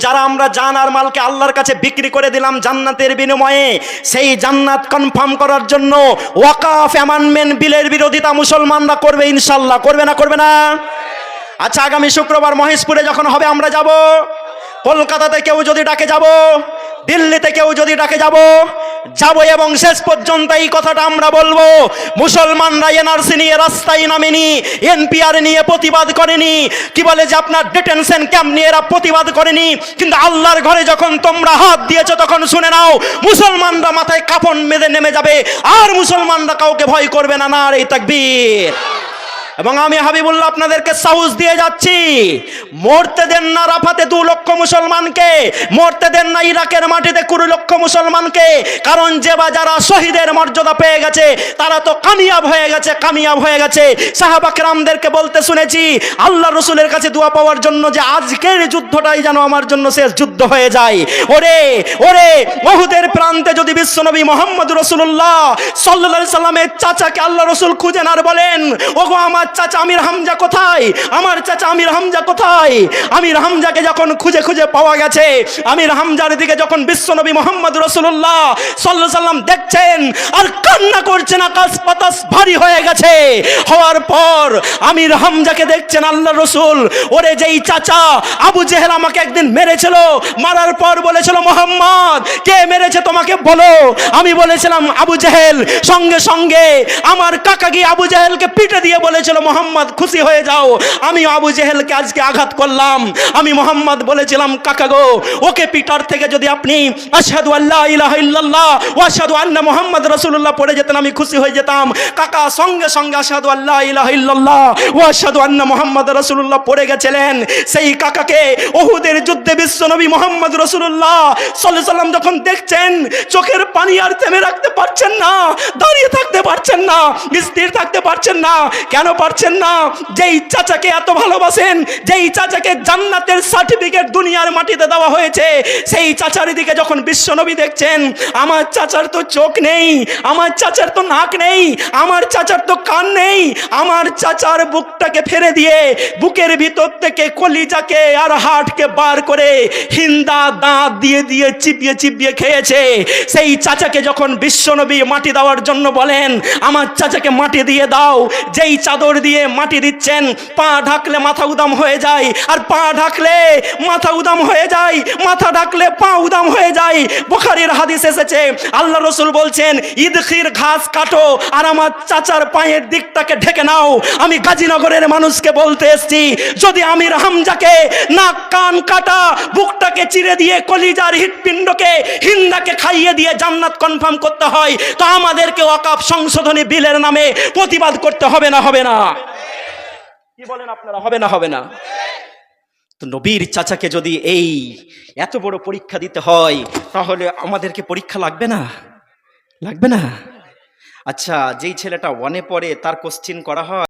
যারা আমরা জান আর মালকে আল্লাহর কাছে বিক্রি করে দিলাম জান্নাতের বিনিময়ে, সেই জান্নাত কনফার্ম করার জন্য ওয়াকাফ অ্যামেন্ডমেন্ট বিলের বিরোধিতা মুসলমানরা করবে ইনশাআল্লাহ। করবে না করবে না? আচ্ছা, আগামী শুক্রবার মহেশপুরে যখন হবে আমরা যাব। কলকাতাতে কেউ যদি ডাকে যাব, দিল্লিতে কেউ যদি ডাকে যাব এবং শেষ পর্যন্ত এই কথাটা আমরা বলবো, মুসলমানরা এনআরসি নিয়ে রাস্তায় নামেনি, এনপিআর নিয়ে প্রতিবাদ করেনি, কি বলে যে আপনার ডিটেনশন ক্যাম্প নিয়ে এরা প্রতিবাদ করেনি, কিন্তু আল্লাহর ঘরে যখন তোমরা হাত দিয়েছো তখন শুনে নাও, মুসলমানরা মাথায় কাফন বেঁধে নেমে যাবে, আর মুসলমানরা কাউকে ভয় করবে না। নারে তাকবীর। এবং আমি হাবিবুল্লাহ আপনাদেরকে সাহস দিয়ে যাচ্ছি, মরতে দেন না রাফাতে 2 লক্ষ মুসলমানকে, মরতে দেন না ইরাকের মাটিতে 20 লক্ষ মুসলমানকে, কারণ যে বা যারা শহীদের মর্যাদা পেয়ে গেছে তারা তো কামিয়াব হয়ে গেছে, কামিয়াব হয়ে গেছে। সাহাবা কেরামদেরকে বলতে শুনেছি আল্লাহ রসুলের কাছে দোয়া পাওয়ার জন্য যে আজকের যুদ্ধটাই যেন আমার জন্য শেষ যুদ্ধ হয়ে যায়। ওরে ওরে, উহুদের প্রান্তে যদি বিশ্বনবী মুহাম্মদ রাসূলুল্লাহ সাল্লাল্লাহু আলাইহি সাল্লামের চাচাকে আল্লাহ রসুল খুঁজেন আর বলেন, ওগো আমার চাচা আমির হামজা কোথায়, আমার চাচা আমির হামজা কোথায়? আমির হামজাকে যখন খুঁজে খুঁজে পাওয়া গেছে, আমির হামজার দিকে যখন বিশ্বনবী মুহাম্মদ রাসূলুল্লাহ সাল্লাল্লাহু আলাইহি সাল্লাম দেখছেন আর কান্না করছেন, আকাশ বাতাস ভারী হয়ে গেছে, হওয়ার পর আমির হামজাকে দেখছেন আল্লাহ রসুল, ওরে যেই চাচা আবু জেহেল আমাকে একদিন মেরেছিল, মারার পর বলেছিল মুহাম্মদ কে মেরেছে তোমাকে বলো, আমি বলেছিলাম আবু জেহেল, সঙ্গে সঙ্গে আমার কাকা গিয়ে আবু জেহেলকে পিটে দিয়ে বলেছিল মুহাম্মদ খুশি হয়ে যাও, আমি আবু জেহেলকে আজকে আঘাত করলাম। আমি মুহাম্মদ বলেছিলাম কাকা গো, ওকে পিটার থেকে যদি আপনি আশহাদু আল্লা ইলাহা ইল্লাল্লাহ ওয়া আশহাদু আন্না মুহাম্মদ রাসূলুল্লাহ পড়ে যেতেন আমি খুশি হয়ে যেতাম। কাকা সঙ্গে সঙ্গে আশহাদু আল্লা ইলাহা ইল্লাল্লাহ ওয়া আশহাদু আন্না মুহাম্মদ রাসূলুল্লাহ পড়ে গেছিলেন। সেই কাকাকে উহুদের যুদ্ধে বিশ্বনবী মুহাম্মদ রাসূলুল্লাহ সাল্লাল্লাহু আলাইহি সাল্লাম যখন দেখছেন, চোখের পানি আর থেমে রাখতে পারছেন না, দাঁড়িয়ে থাকতে পারছেন না, স্থির থাকতে পারছেন না। কেন পারছেন না? যেই চাচাকে এত ভালোবাসেন, যেই চাচাকে জান্নাতের সার্টিফিকেট দুনিয়ার মাটিতে দেওয়া হয়েছে, সেই চাচার দিকে যখন বিশ্বনবী দেখছেন, আমার চাচার তো চোখ নেই, আমার চাচার তো নাক নেই, আমার চাচার তো কান নেই, আমার চাচার বুকটাকে ফেলে দিয়ে বুকের ভিতর থেকে কলিজাকে আর হাড়কে বার করে হিন্দা দাঁত দিয়ে দিয়ে চিবিয়ে চিবিয়ে খেয়েছে। সেই চাচাকে যখন বিশ্বনবী মাটি দেওয়ার জন্য বলেন, আমার চাচাকে মাটি দিয়ে দাও, যেই চাদর দিয়ে মাটি দিচ্ছেন, পা ঢাকলে মাথা উদাম হয়ে যায়, আর পা ঢাকলে মাথা উদাম হয়ে যায়, মাথা ঢাকলে পা উদাম হয়ে যায়। বুখারীর হাদিস এসেছে, আল্লাহ রসুল বলছেন ইদখির ঘাস কাটো আর আমার চাচার পায়ের দিকটাকে ঢেকে নাও। আমি গাজীনগরের মানুষকে বলতে এসেছি, যদি আমির হামজাকে নাক কান কাটা বুকটাকে চিরে দিয়ে কলিজার হৃৎপিণ্ডকে হিন্দাকে খাইয়ে দিয়ে জান্নাত কনফার্ম করতে হয়, তো আমাদেরকে ওয়াকাফ সংশোধনী বিলের নামে প্রতিবাদ করতে হবে না হবে না? কি বলেন আপনারা, হবে না হবে না? তো নবীর চাচাকে যদি এই এত বড় পরীক্ষা দিতে হয়, তাহলে আমাদেরকে পরীক্ষা লাগবে না? লাগবে না? আচ্ছা, যেই ছেলেটা 1-এ পড়ে তার কোশ্চেন করা হয়